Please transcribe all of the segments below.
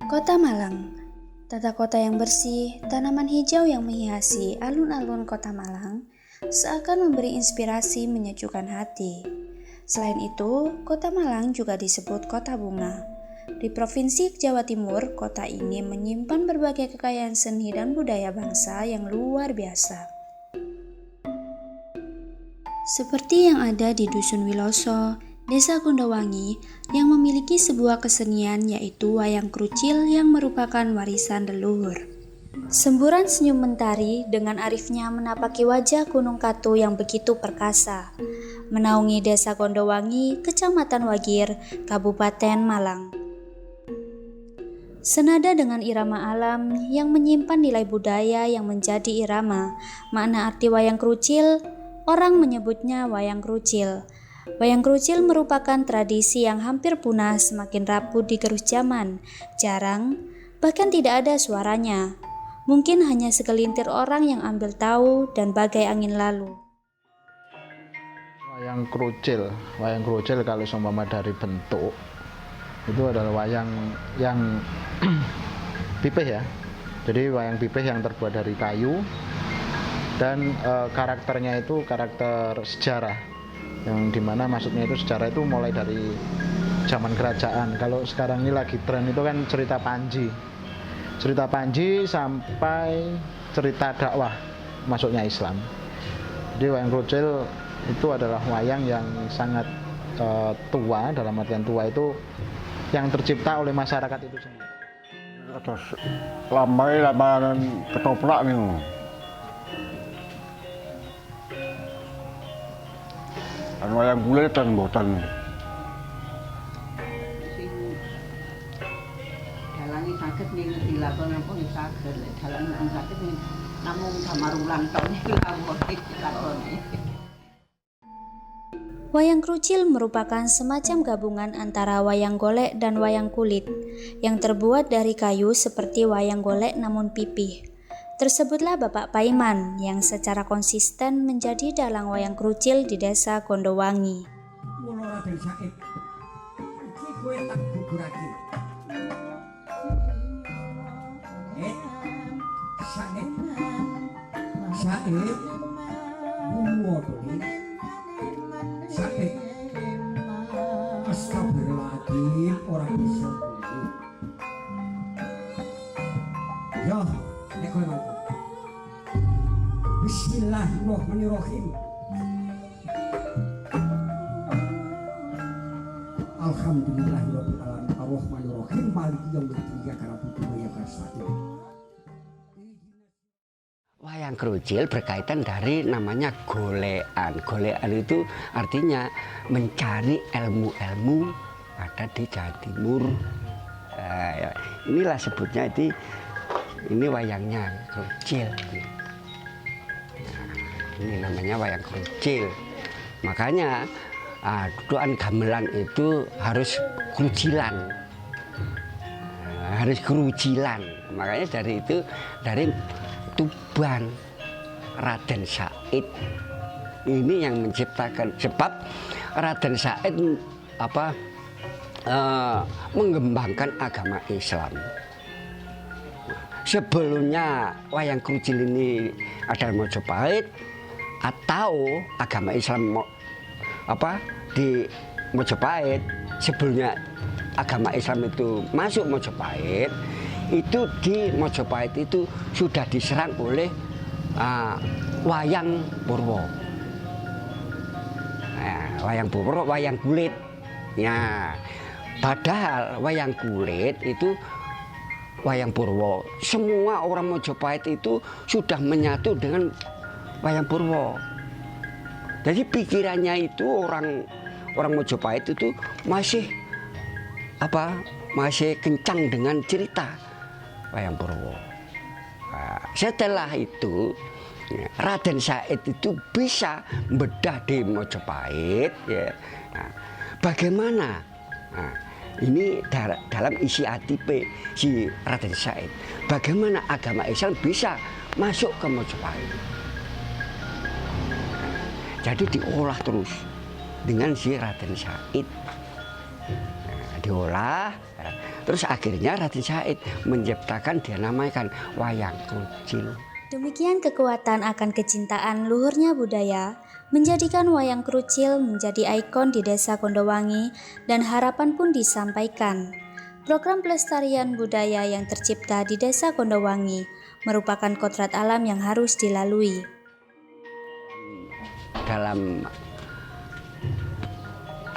Kota Malang, tata kota yang bersih, tanaman hijau yang menghiasi alun-alun kota Malang seakan memberi inspirasi menyejukkan hati. Selain itu, kota Malang juga disebut kota bunga. Di Provinsi Jawa Timur, kota ini menyimpan berbagai kekayaan seni dan budaya bangsa yang luar biasa. Seperti yang ada di Dusun Wiloso, Desa Gondowangi yang memiliki sebuah kesenian yaitu wayang krucil yang merupakan warisan leluhur. Semburan senyum mentari dengan arifnya menapaki wajah Gunung Katu yang begitu perkasa, menaungi Desa Gondowangi, Kecamatan Wagir, Kabupaten Malang. Senada dengan irama alam yang menyimpan nilai budaya yang menjadi irama, makna arti wayang krucil, orang menyebutnya wayang krucil. Wayang krucil merupakan tradisi yang hampir punah semakin rapuh digerus zaman, jarang, bahkan tidak ada suaranya. Mungkin hanya segelintir orang yang ambil tahu dan bagai angin lalu. Wayang krucil kalau seumpama dari bentuk, itu adalah wayang yang pipih ya. Jadi wayang pipih yang terbuat dari kayu dan karakternya itu karakter sejarah. Yang dimana maksudnya itu sejarah itu mulai dari zaman kerajaan. Kalau sekarang ini lagi tren itu kan cerita Panji sampai cerita dakwah masuknya Islam. Jadi wayang krucil itu adalah wayang yang sangat tua, dalam artian tua itu yang tercipta oleh masyarakat itu sendiri. Terus lambai ketoprak nih. Wayang kulit dan boten. Dalangi saged ning dilakon apa nggih saged. Dalangi saged namung damarulang tok niki lakoni. Wayang krucil merupakan semacam gabungan antara wayang golek dan wayang kulit yang terbuat dari kayu seperti wayang golek namun pipih. Tersebutlah Bapak Paiman yang secara konsisten menjadi dalang wayang krucil di Desa Gondowangi. Mula Raden Said, iki kowe tak gugurake. Said, buwo to iki. Said, astagfirullahaladzim, orang bisa dulu. Yo, nek kowe mangko. Bismillahirrahmanirrahim. Alhamdulillahirabbil alamin arrahmanirrahim maliki yaumiddin iyyaka na'budu wa iyyaka nasta'in. Wayang krucil berkaitan dari namanya golekan. Golekan itu artinya mencari ilmu-ilmu ada di Jawa Timur. Inilah sebutnya ini wayangnya krucil. Ini namanya wayang krucil. Makanya dudukan gamelan itu harus krucilan. Harus krucilan. Makanya dari Tuban Raden Said ini yang menciptakan, sebab Raden Said mengembangkan agama Islam. Sebelumnya wayang krucil ini adalah Mojopahit atau agama Islam di Mojopahit. Sebelumnya agama Islam itu masuk Mojopahit, itu di Mojopahit itu sudah diserang oleh wayang Purwo. Wayang Purwo, wayang kulit. Ya, padahal wayang kulit itu wayang Purwo. Semua orang Mojopahit itu sudah menyatu dengan wayang Purwo. Jadi pikirannya itu orang Mojopahit itu masih kencang dengan cerita wayang Purwo. Setelah itu Raden Said itu bisa bedah di Mojopahit. Ya. Bagaimana? Ini dalam isi ATP si Raden Said. Bagaimana agama Islam bisa masuk ke Mojopahit? Jadi diolah terus dengan si Raden Said. diolah. Terus akhirnya Raden Said menciptakan, dia namakan wayang krucil. Demikian kekuatan akan kecintaan luhurnya budaya menjadikan wayang krucil menjadi ikon di Desa Kondowangi dan harapan pun disampaikan. Program pelestarian budaya yang tercipta di Desa Kondowangi merupakan kodrat alam yang harus dilalui. Dalam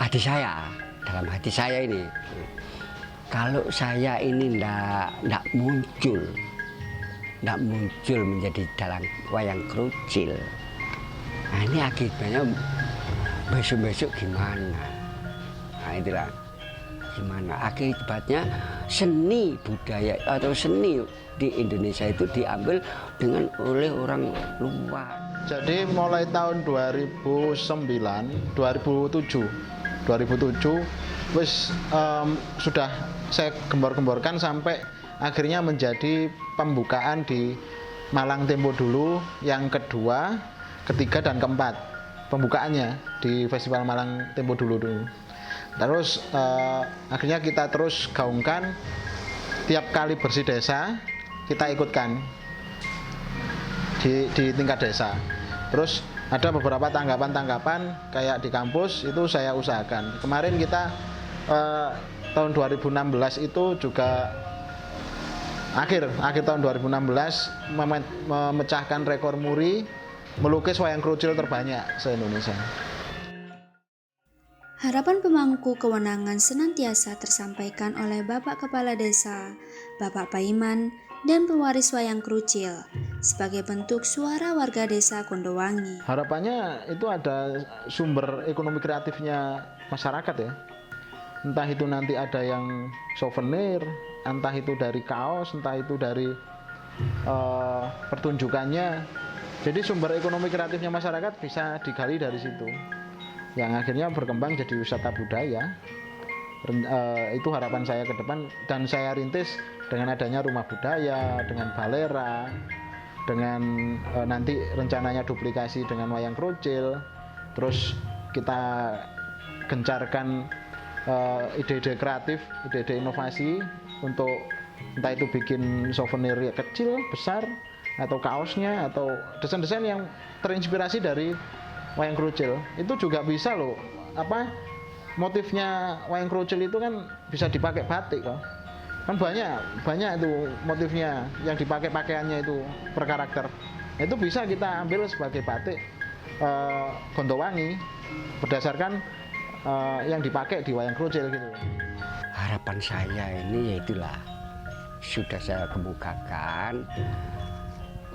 hati saya ini, kalau saya ini ndak muncul menjadi dalang wayang krucil, nah ini akibatnya besok gimana? Nah itulah gimana akibatnya seni budaya atau seni di Indonesia itu diambil oleh orang luar. Jadi mulai tahun 2007 wis sudah saya gembor-gemborkan sampai akhirnya menjadi pembukaan di Malang Tempo dulu yang kedua, ketiga dan keempat pembukaannya di Festival Malang Tempo dulu. Terus akhirnya kita terus gaungkan tiap kali bersih desa kita ikutkan di tingkat desa. Terus ada beberapa tanggapan kayak di kampus itu saya usahakan. Kemarin kita tahun 2016 itu juga akhir tahun 2016 memecahkan rekor muri melukis wayang krucil terbanyak se-Indonesia. Harapan pemangku kewenangan senantiasa tersampaikan oleh Bapak Kepala Desa, Bapak Paiman, dan pewaris wayang krucil sebagai bentuk suara warga Desa Kondowangi. Harapannya itu ada sumber ekonomi kreatifnya masyarakat ya. Entah itu nanti ada yang souvenir, entah itu dari kaos, entah itu dari pertunjukannya. Jadi sumber ekonomi kreatifnya masyarakat bisa digali dari situ, yang akhirnya berkembang jadi wisata budaya. Itu harapan saya ke depan, dan saya rintis dengan adanya rumah budaya, dengan balera, dengan nanti rencananya duplikasi dengan wayang krucil. Terus kita gencarkan ide-ide kreatif, ide-ide inovasi untuk entah itu bikin souvenir kecil, besar, atau kaosnya, atau desain-desain yang terinspirasi dari wayang krucil. Itu juga bisa loh, motifnya wayang krucil itu kan bisa dipakai batik kan banyak itu motifnya yang dipakai pakaiannya itu per karakter. Itu bisa kita ambil sebagai batik Kondowangi berdasarkan yang dipakai di wayang krucil gitu. Harapan saya ini yaitulah sudah saya kemukakan,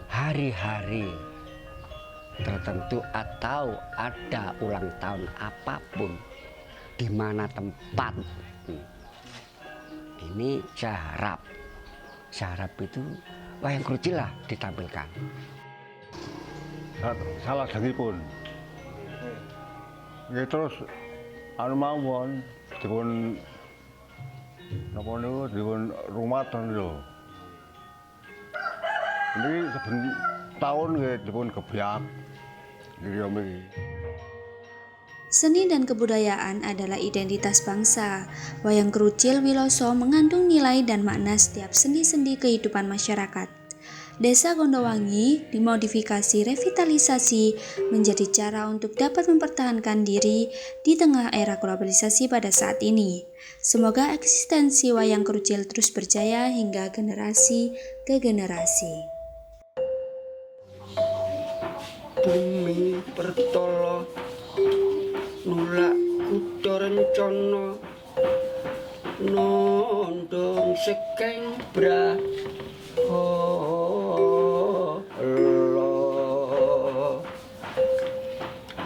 hari-hari tertentu atau ada ulang tahun apapun di mana tempat ini saya harap itu wayang krucil lah ditampilkan. Salah pun. Ya terus mawon dipun napa niku dipun rumatan lho. Ini saben tahun nggih dipun gebyak. Nggih. Seni dan kebudayaan adalah identitas bangsa. Wayang krucil Wiloso mengandung nilai dan makna setiap sendi-sendi kehidupan masyarakat. Desa Kondowangi dimodifikasi revitalisasi menjadi cara untuk dapat mempertahankan diri di tengah era globalisasi pada saat ini. Semoga eksistensi wayang krucil terus berjaya hingga generasi ke generasi. Bumi pertolo nulak kuda rencana nondong sekeng brahala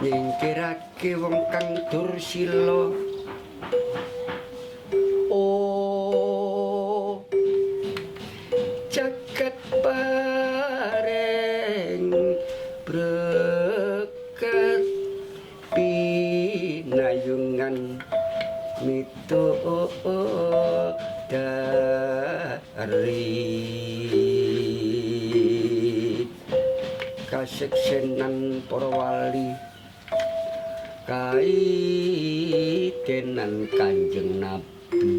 nyingkirake wong kang dursila. Oh jagat pareng berkat pinayungan mitodari kaseksenan para wali kaitenan Kanjeng Nabi.